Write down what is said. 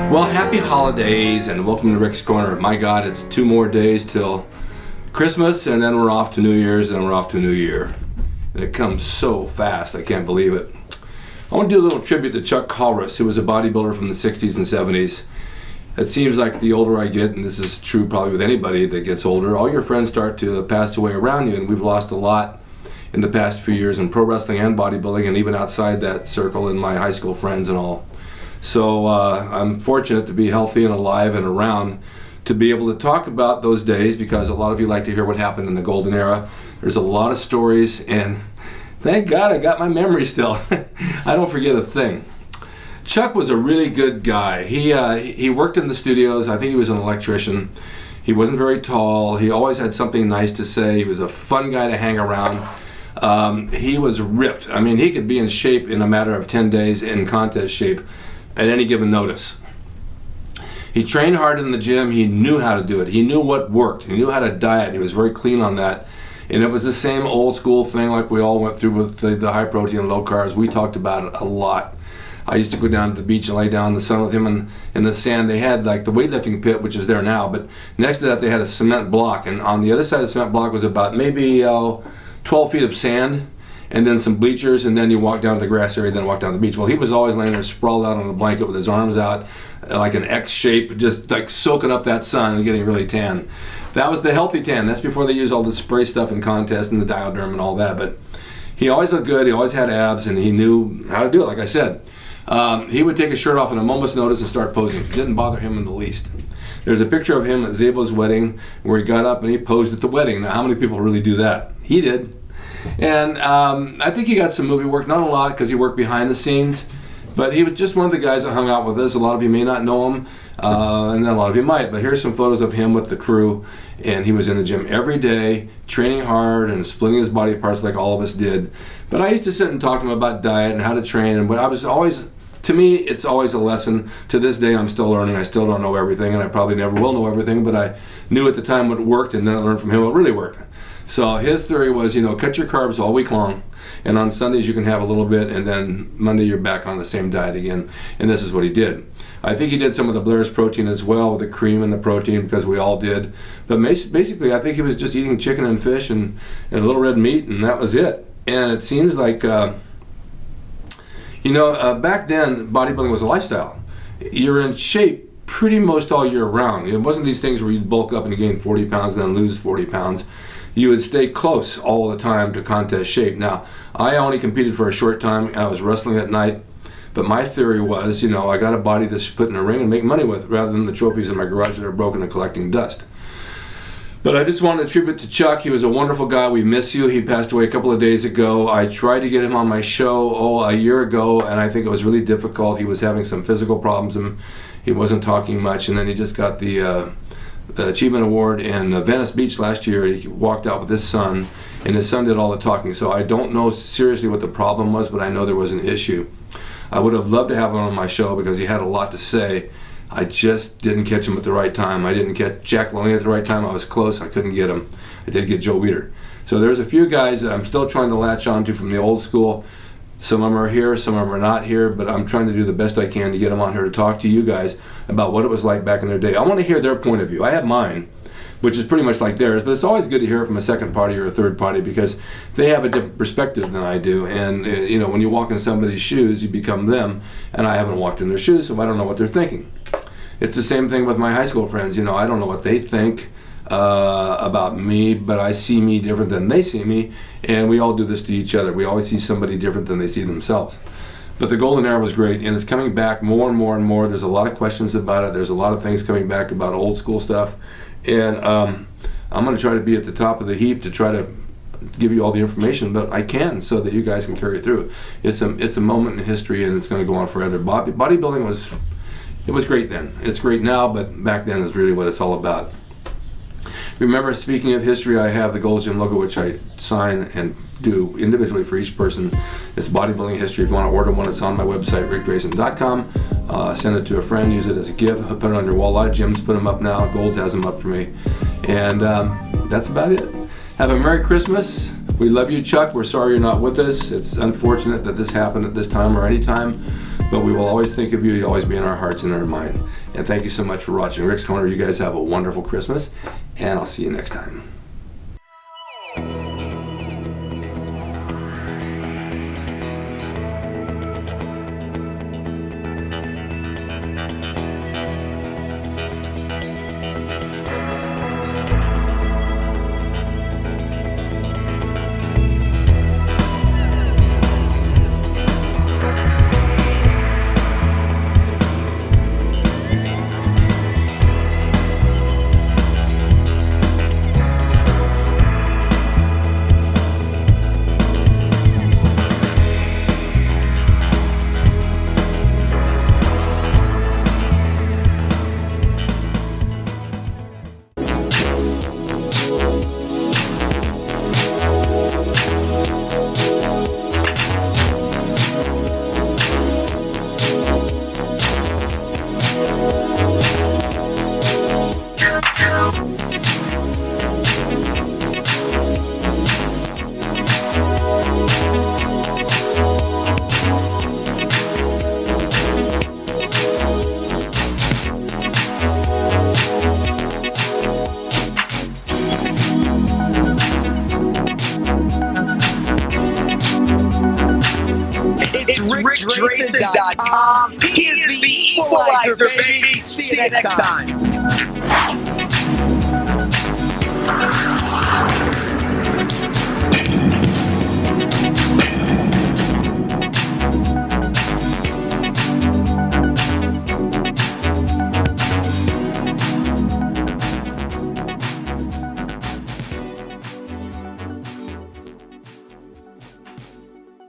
Well, happy holidays and welcome to Rick's Corner. My God, it's 2 more days till Christmas and then we're off to New Year's and then we're off to New Year. And it comes so fast, I can't believe it. I want to do a little tribute to Chuck Collras, who was a bodybuilder from the 60s and 70s. It seems like the older I get, and this is true probably with anybody that gets older, all your friends start to pass away around you, and we've lost a lot in the past few years in pro wrestling and bodybuilding, and even outside that circle in my high school friends and all. So I'm fortunate to be healthy and alive and around to be able to talk about those days, because a lot of you like to hear what happened in the golden era. There's a lot of stories, and thank God I got my memory still. I don't forget a thing. Chuck was a really good guy. He worked in the studios. I think he was an electrician. He wasn't very tall. He always had something nice to say. He was a fun guy to hang around. He was ripped. I mean, he could be in shape in a matter of 10 days, in contest shape, at any given notice. He trained hard in the gym. He knew how to do it. He knew what worked. He knew how to diet. He was very clean on that. And it was the same old school thing like we all went through with the high protein and low carbs. We talked about it a lot. I used to go down to the beach and lay down in the sun with him in the sand. They had like the weightlifting pit, which is there now, but next to that they had a cement block. And on the other side of the cement block was about maybe 12 feet of sand, and then some bleachers, and then you walk down to the grass area, then walk down to the beach. Well, he was always laying there sprawled out on a blanket with his arms out, like an X shape, just like soaking up that sun and getting really tan. That was the healthy tan. That's before they used all the spray stuff in contests and the Dioderm and all that. But he always looked good. He always had abs, and he knew how to do it, like I said. He would take his shirt off at a moment's notice and start posing. It didn't bother him in the least. There's a picture of him at Zabel's wedding where he got up and he posed at the wedding. Now, how many people really do that? He did. And I think he got some movie work, not a lot because he worked behind the scenes, but he was just one of the guys that hung out with us. A lot of you may not know him, and then a lot of you might, but here's some photos of him with the crew, and he was in the gym every day, training hard and splitting his body parts like all of us did. But I used to sit and talk to him about diet and how to train, and I was always, to me, it's always a lesson. To this day, I'm still learning. I still don't know everything, and I probably never will know everything, but I knew at the time what worked, and then I learned from him what really worked. So his theory was, cut your carbs all week long, and on Sundays you can have a little bit, and then Monday you're back on the same diet again. And this is what he did. I think he did some of the Blair's protein as well, with the cream and the protein, because we all did. But basically, I think he was just eating chicken and fish and a little red meat, and that was it. And it seems like, back then, bodybuilding was a lifestyle. You're in shape pretty most all year round. It wasn't these things where you'd bulk up and you gain 40 pounds and then lose 40 pounds. You would stay close all the time to contest shape. Now, I only competed for a short time. I was wrestling at night. But my theory was, I got a body to put in a ring and make money with, rather than the trophies in my garage that are broken and collecting dust. But I just wanted to tribute to Chuck. He was a wonderful guy. We miss you. He passed away a couple of days ago. I tried to get him on my show, a year ago, and I think it was really difficult. He was having some physical problems, and he wasn't talking much. And then he just got the Achievement Award in Venice Beach last year. He walked out with his son, and his son did all the talking. So I don't know seriously what the problem was, but I know there was an issue. I would have loved to have him on my show because he had a lot to say. I just didn't catch him at the right time. I didn't catch Jack Loney at the right time. I was close. I couldn't get him. I did get Joe Weider. So there's a few guys that I'm still trying to latch on to from the old school. Some of them are here, some of them are not here, but I'm trying to do the best I can to get them on here to talk to you guys about what it was like back in their day. I want to hear their point of view. I have mine, which is pretty much like theirs, but it's always good to hear it from a second party or a third party because they have a different perspective than I do. And when you walk in somebody's shoes, you become them, and I haven't walked in their shoes, so I don't know what they're thinking. It's the same thing with my high school friends. I don't know what they think about me, but I see me different than they see me, and we all do this to each other. We always see somebody different than they see themselves. But the golden era was great, and it's coming back more and more and more. There's a lot of questions about it. There's a lot of things coming back about old school stuff, and I'm going to try to be at the top of the heap to try to give you all the information that I can so that you guys can carry it through. It's a moment in history, and it's going to go on forever. Bodybuilding was great then. It's great now, but back then is really what it's all about. Remember, speaking of history, I have the Gold's Gym logo, which I sign and do individually for each person. It's bodybuilding history. If you want to order one, it's on my website, rickdrasin.com. Send it to a friend, use it as a gift, put it on your wall. A lot of gyms put them up now. Gold's has them up for me. And that's about it. Have a Merry Christmas. We love you, Chuck. We're sorry you're not with us. It's unfortunate that this happened at this time or any time. But we will always think of you. You'll always be in our hearts and our mind. And thank you so much for watching Rick's Corner. You guys have a wonderful Christmas, and I'll see you next time. It's RickDrasin.com. He is the equalizer, baby. See you next time.